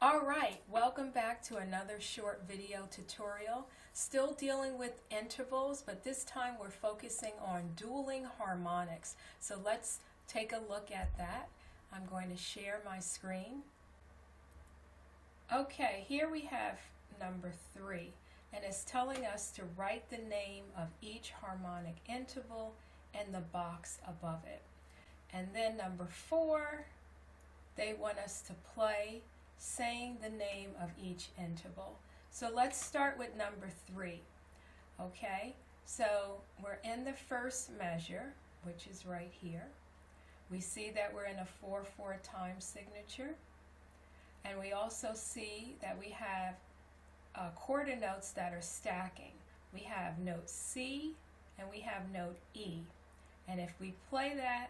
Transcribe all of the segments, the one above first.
Alright, welcome back to another short video tutorial. Still dealing with intervals, but this time we're focusing on dueling harmonics. So let's take a look at that. I'm going to share my screen. Okay, here we have number 3, and it's telling us to write the name of each harmonic interval in the box above it. And then number 4, they want us to play saying the name of each interval. So let's start with number 3. Okay, so we're in the first measure, which is right here. We see that we're in a 4/4 time signature, and we also see that we have quarter notes that are stacking. We have note C and we have note E, and if we play that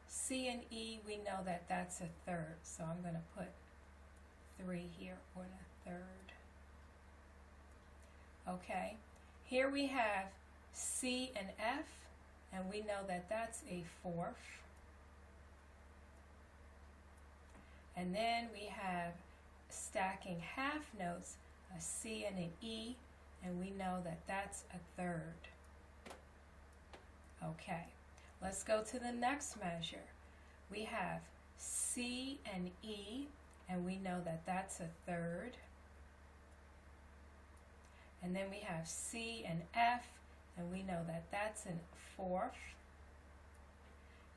C and E, we know that that's a third. So I'm going to put 3 here on a third. Okay, here we have C and F, and we know that that's a fourth. And then we have stacking half notes, a C and an E, and we know that that's a third. Okay, let's go to the next measure. We have C and E, and we know that that's a third. And then we have C and F, and we know that that's a fourth.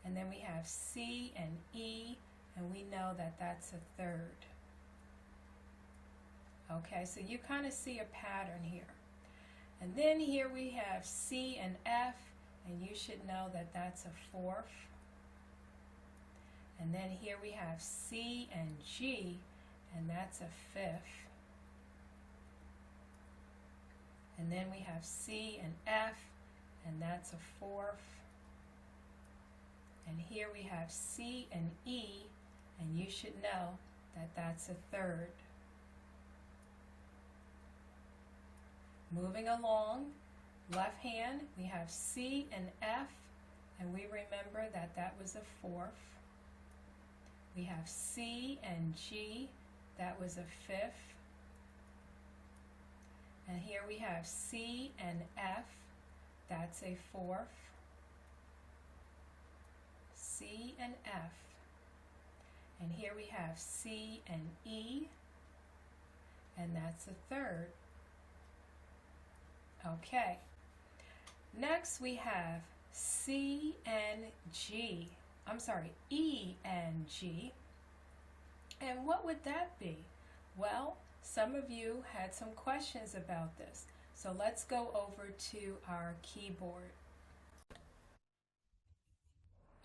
And then we have C and E, and we know that that's a third. Okay, so you kind of see a pattern here. And then here we have C and F, and you should know that that's a fourth. And then here we have C and G, and that's a fifth. And then we have C and F, and that's a fourth. And here we have C and E, and you should know that that's a third. Moving along, left hand, we have C and F, and we remember that that was a fourth. We have C and G, that was a fifth. And here we have C and F, that's a fourth. C and F. And here we have C and E, and that's a third. Okay. Next we have C and G. I'm sorry, E and G. And what would that be? Well, some of you had some questions about this. So let's go over to our keyboard.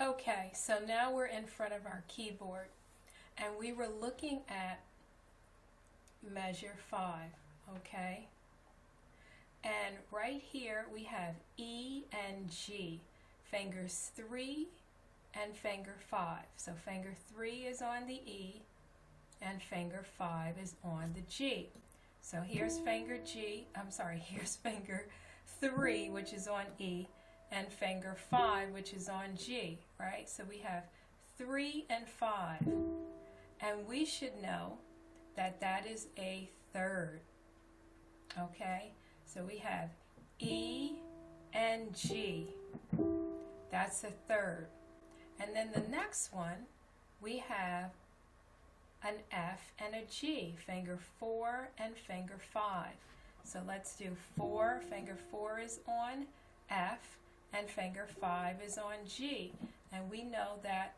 Okay, so now we're in front of our keyboard, and we were looking at measure 5, okay? And right here we have E and G, fingers 3 and finger 5. So finger 3 is on the E and finger 5 is on the G. So here's finger here's finger 3, which is on E, and finger 5, which is on G, right? So we have 3 and 5, and we should know that that is a third, okay? So we have E and G, that's a third. And then the next one, we have an F and a G, finger 4 and finger 5. So let's do 4, finger 4 is on F, and finger 5 is on G. And we know that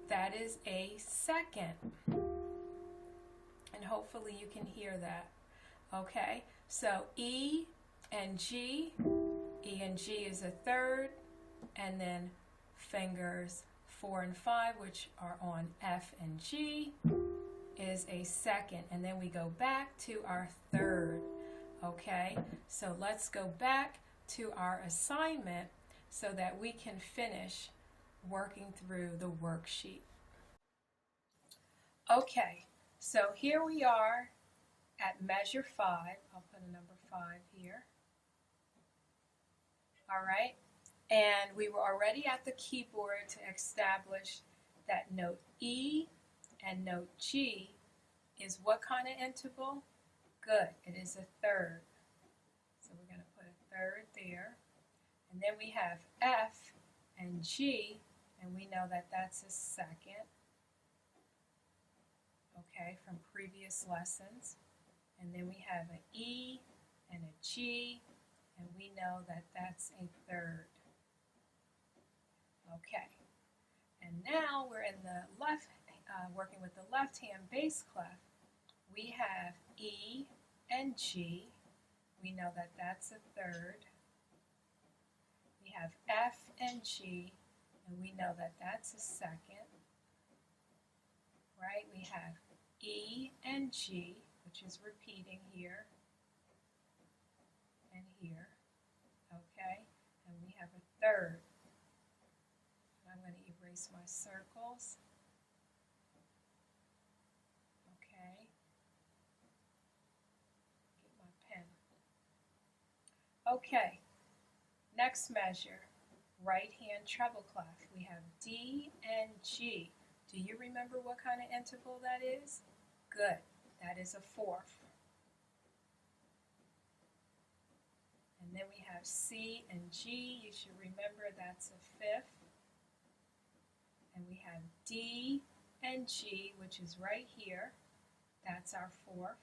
that is a second. And hopefully you can hear that. Okay, so E and G is a third, and then fingers 4 and 5, which are on F and G, is a second. And then we go back to our third. Okay, so let's go back to our assignment so that we can finish working through the worksheet. Okay, so here we are at measure 5. I'll put a number 5 here. All right, and we were already at the keyboard to establish that note E and note G is what kind of interval? Good, it is a third. So we're going to put a third there. And then we have F and G, and we know that that's a second, okay, from previous lessons. And then we have an E and a G, and we know that that's a third. Okay, and now we're in the left, working with the left-hand bass clef. We have E and G. We know that that's a third. We have F and G, and we know that that's a second. Right? We have E and G, which is repeating here and here. Okay? And we have a third. I'm going to erase my circles. Okay. Get my pen. Okay. Next measure, right hand treble clef. We have D and G. Do you remember what kind of interval that is? Good. That is a fourth. And then we have C and G. You should remember that's a fifth. And we have D and G, which is right here. That's our fourth.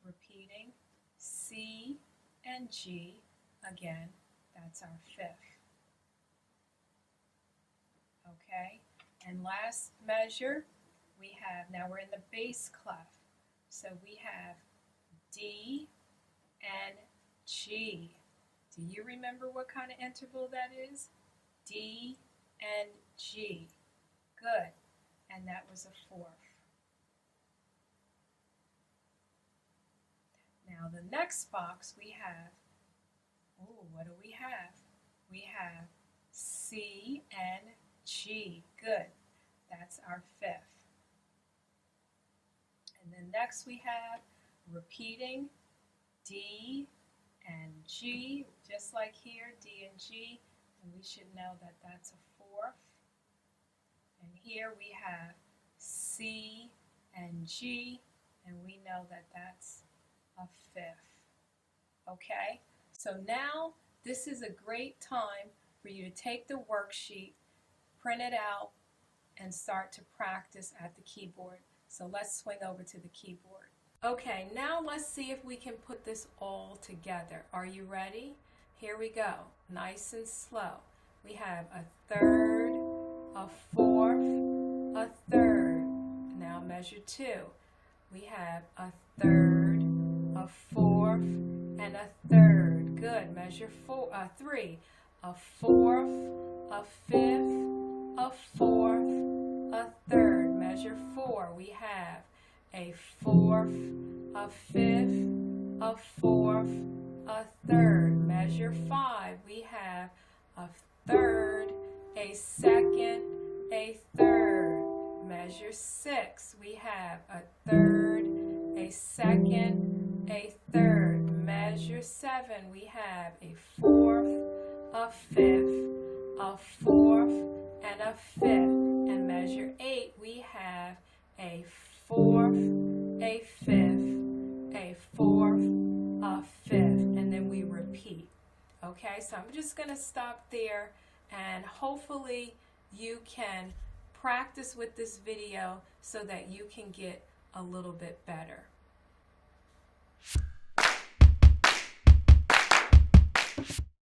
Repeating, C and G, again, that's our fifth. Okay, and last measure, we have, now we're in the bass clef. So we have D and G. Do you remember what kind of interval that is? D and G. Good. And that was a fourth. Now the next box we have, what do we have? We have C and G. Good. That's our fifth. And then next we have repeating D and G, just like here, D and G, and we should know that that's a fourth. And here we have C and G, and we know that that's a fifth. Okay, so now this is a great time for you to take the worksheet, print it out, and start to practice at the keyboard. So let's swing over to the keyboard. Okay, now let's see if we can put this all together. Are you ready? Here we go, nice and slow. We have a third, a fourth, a third. Now measure two. We have a third, a fourth, and a third. Good. Measure three. A fourth, a fifth, a fourth, a third. Measure four. We have a fourth, a fifth, a fourth, a third. Measure five. We have a third, a second, a third. Measure six. We have a third, a second, a third. Measure seven. We have a fourth, a fifth, a fourth, and a fifth. And measure eight. We have a fourth, a fifth, a fourth, a fifth, and then we repeat. Okay, so I'm just going to stop there, and hopefully you can practice with this video so that you can get a little bit better.